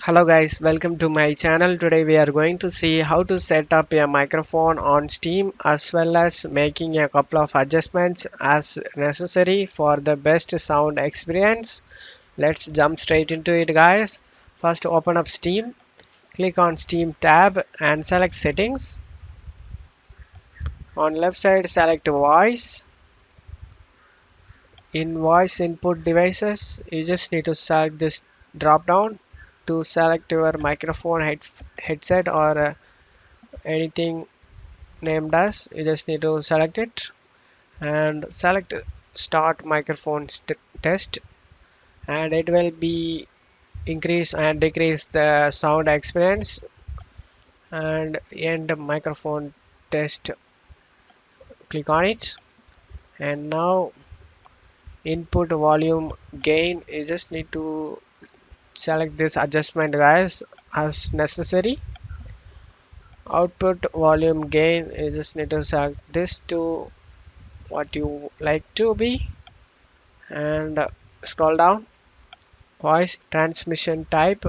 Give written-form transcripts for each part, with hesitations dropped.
Hello guys, welcome to my channel. Today we are going to see how to set up a microphone on Steam as well as making a couple of adjustments as necessary for the best sound experience. Let's jump straight into it guys. First open up Steam, click on Steam tab and select settings. On left side select voice. In voice input devices you just need to select this drop down to select your microphone headset or anything named as. You just need to select it and select start microphone test, and it will be increase and decrease the sound experience. And end microphone test, click on it. And now input volume gain, you just need to select this adjustment guys as necessary. Output volume gain, you just need to select this to what you like to be, and scroll down. Voice transmission type,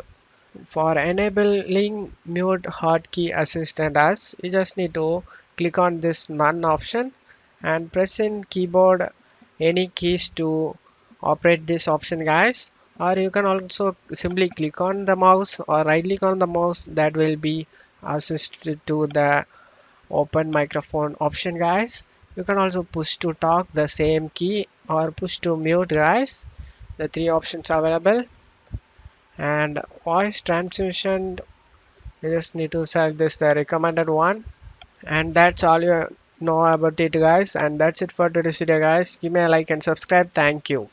for enabling mute hotkey assistant as, you just need to click on this none option and press in keyboard any keys to operate this option guys, or you can also simply click on the mouse or right click on the mouse, that will be assisted to the open microphone option guys. You can also push to talk, the same key, or push to mute guys, the three options available. And voice transmission, you just need to select this, the recommended one. And that's all you know about it guys, and that's it for today's video guys. Give me a like and subscribe. Thank you.